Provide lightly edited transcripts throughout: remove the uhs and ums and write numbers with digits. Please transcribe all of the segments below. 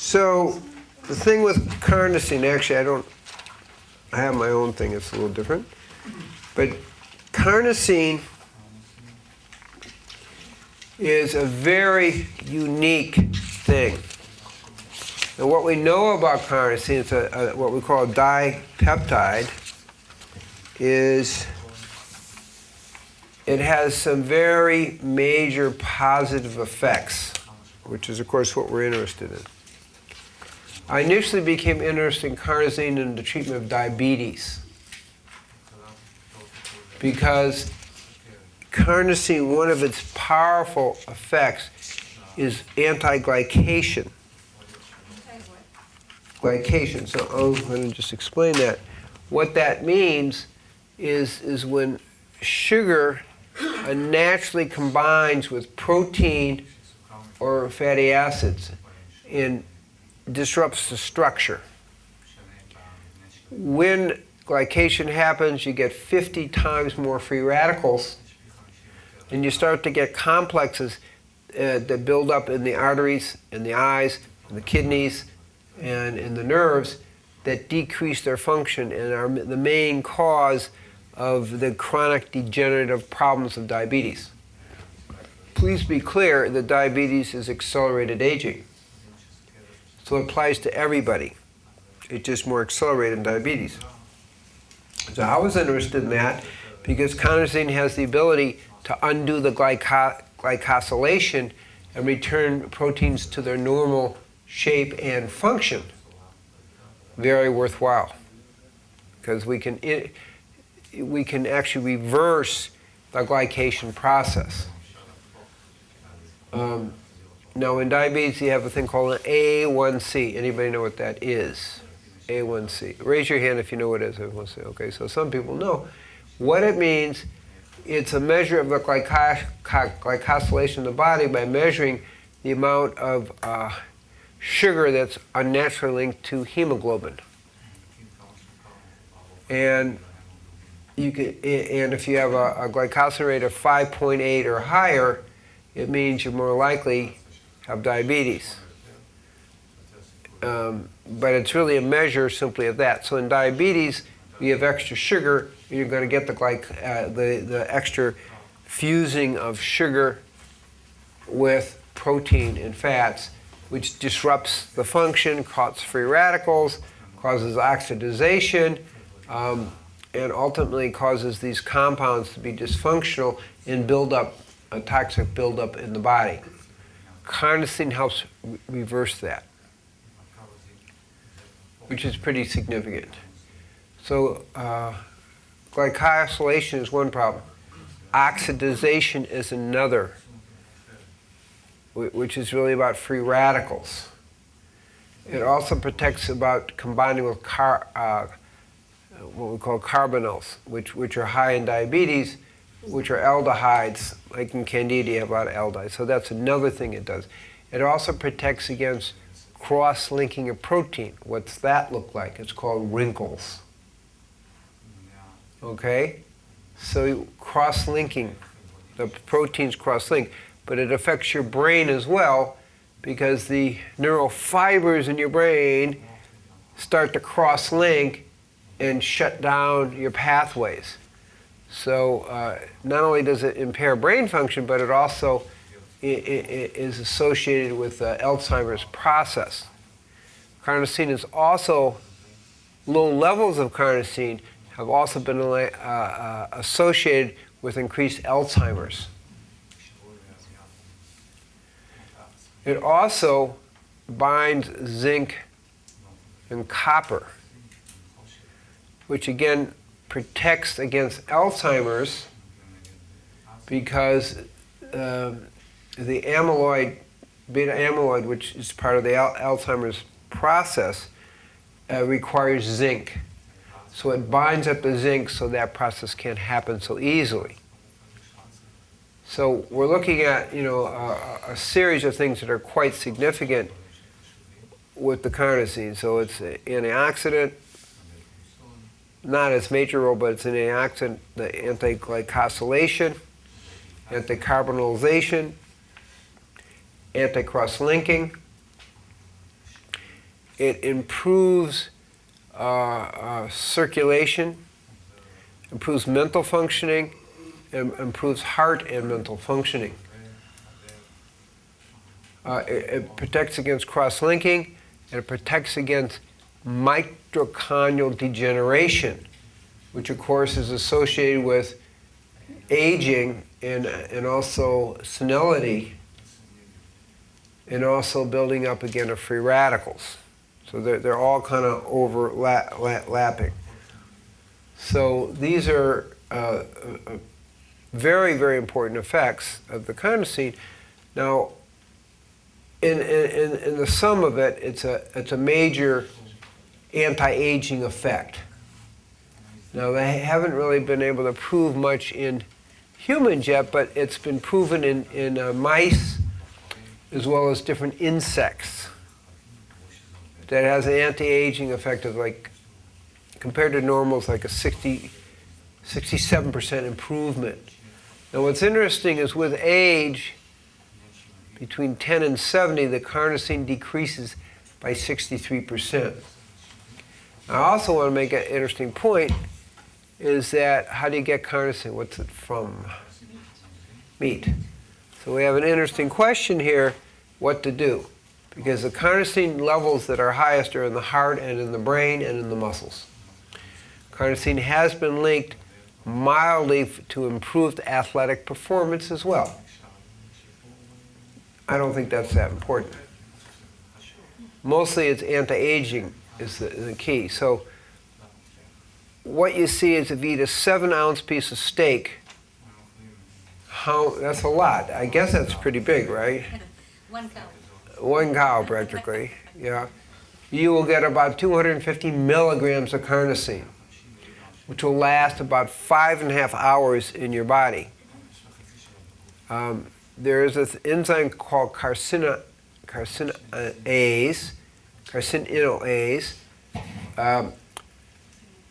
So the thing with carnosine, actually I have my own thing, it's a little different. But carnosine is a very unique thing. And what we know about carnosine, it's what we call a dipeptide, is it has some very major positive effects, which is, of course, what we're interested in. I initially became interested in carnosine in the treatment of diabetes because carnosine, one of its powerful effects is anti-glycation. Glycation. So I'm going to just explain that. What that means is when sugar naturally combines with protein or fatty acids and disrupts the structure. When glycation happens, you get 50 times more free radicals, and you start to get complexes that build up in the arteries, in the eyes, in the kidneys, and in the nerves that decrease their function and are the main cause of the chronic degenerative problems of diabetes. Please be clear that diabetes is accelerated aging. So it applies to everybody. It's just more accelerated in diabetes. So I was interested in that because carnosine has the ability to undo the glycosylation and return proteins to their normal shape and function. Very worthwhile, because we can actually reverse the glycation process. Now in diabetes you have a thing called an A1C. Anybody know what that is? A1C. Raise your hand if you know what it is. A1C. Okay, so some people know. What it means, it's a measure of the glycosylation in the body by measuring the amount of sugar that's unnaturally linked to hemoglobin. And if you have a glycosyl rate of 5.8 or higher, it means you're more likely to have diabetes. But it's really a measure simply of that. So in diabetes, you have extra sugar, you're going to get the extra fusing of sugar with protein and fats, which disrupts the function, causes free radicals, causes oxidization, and ultimately causes these compounds to be dysfunctional and build up, a toxic buildup in the body. Carnosine helps reverse that, which is pretty significant. So glycosylation is one problem. Oxidization is another, which is really about free radicals. It also protects about combining with what we call carbonyls, which are high in diabetes, which are aldehydes. Like in Candida, you have a lot of aldehydes. So that's another thing it does. It also protects against cross-linking of protein. What's that look like? It's called wrinkles. Okay? So cross-linking, the proteins cross-link, but it affects your brain as well because the neural fibers in your brain start to cross-link and shut down your pathways. So not only does it impair brain function, but it also is associated with Alzheimer's process. Carnosine is also, low levels of carnosine have also been associated with increased Alzheimer's. It also binds zinc and copper, which again protects against Alzheimer's because the amyloid, beta amyloid, which is part of the Alzheimer's process, requires zinc. So it binds up the zinc so that process can't happen so easily. So we're looking at, a series of things that are quite significant with the carnosine. So it's an antioxidant, not its major role, but it's an antioxidant, the anti-glycosylation, anti-carbonylation, anti-cross-linking. it improves circulation, improves mental functioning, and improves heart and mental functioning. It protects against cross-linking, and it protects against mitochondrial degeneration, which of course is associated with aging and also senility, and also building up again of free radicals. So they're all kind of overlapping. So these are very, very important effects of the carnosine. Now, in the sum of it, it's a major anti-aging effect. Now, they haven't really been able to prove much in humans yet, but it's been proven in mice as well as different insects that has an anti-aging effect of, like, compared to normal, it's like a 67% improvement. Now, what's interesting is with age, between 10 and 70, the carnosine decreases by 63%. I also want to make an interesting point, is that how do you get carnosine? What's it from? Meat. So we have an interesting question here, what to do. Because the carnosine levels that are highest are in the heart and in the brain and in the muscles. Carnosine has been linked mildly to improved athletic performance as well. I don't think that's that important. Mostly it's anti-aging is the key. So what you see is if you eat a 7-ounce piece of steak, that's a lot. I guess that's pretty big, right? 1 cow. 1 cow, practically, yeah. You will get about 250 milligrams of carnosine, which will last about 5.5 hours in your body. There is this enzyme called carcinoase,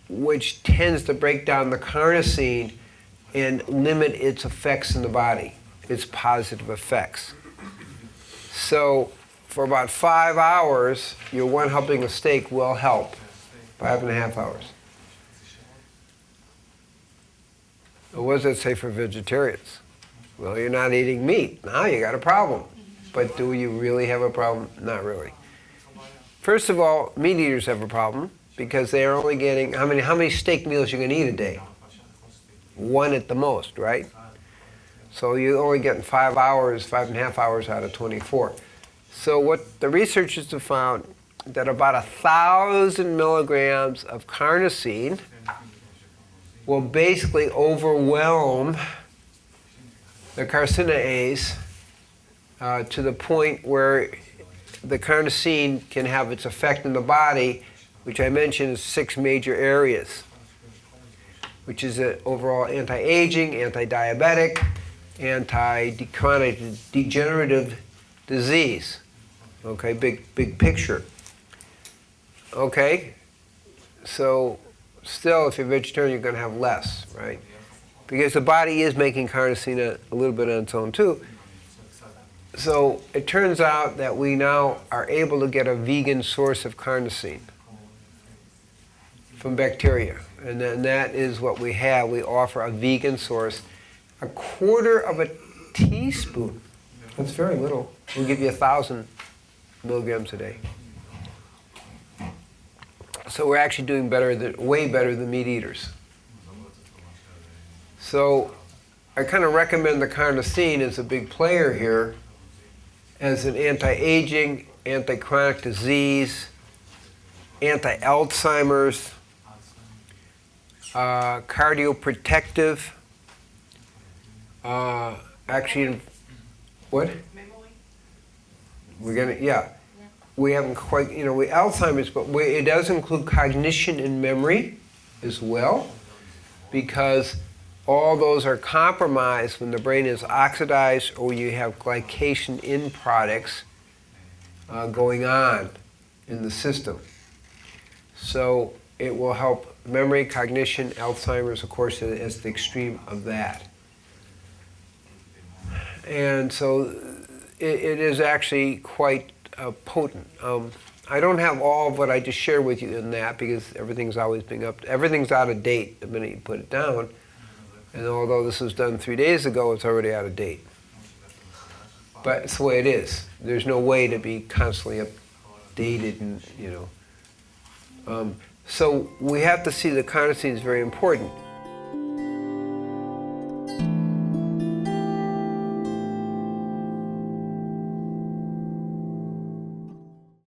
which tends to break down the carnosine and limit its effects in the body, its positive effects. So for about 5 hours, your 1 helping of steak will help, 5.5 hours. What does it say for vegetarians? Well, you're not eating meat. Now you got a problem. But do you really have a problem? Not really. First of all, meat eaters have a problem because they are only getting, how many steak meals you're going to eat a day? 1 at the most, right? So you're only getting 5 hours, 5.5 hours out of 24. So what the researchers have found, that about 1,000 milligrams of carnosine will basically overwhelm the carcinoase to the point where the carnosine can have its effect in the body, which I mentioned is 6 major areas, which is overall anti-aging, anti-diabetic, anti-chronic degenerative disease. Okay, big picture. Okay, so still, if you're vegetarian, you're going to have less, right? Because the body is making carnosine a little bit on its own too. So it turns out that we now are able to get a vegan source of carnosine from bacteria. And then that is what we have. We offer a vegan source. 1/4 of a teaspoon, that's very little, will give you 1,000 milligrams a day. So we're actually doing way better than meat eaters. So I kind of recommend the carnosine as a big player here as an anti-aging, anti-chronic disease, anti-Alzheimer's, cardioprotective, actually, what? We're gonna, yeah. We haven't quite, Alzheimer's, but it does include cognition and memory as well, because all those are compromised when the brain is oxidized or you have glycation in products going on in the system. So it will help memory, cognition, Alzheimer's, of course, is the extreme of that. And so it is actually quite potent. I don't have all of what I just shared with you in that because everything's always being everything's out of date the minute you put it down. And although this was done 3 days ago, it's already out of date. But it's the way it is. There's no way to be constantly updated, and so we have to see that carnosine is very important.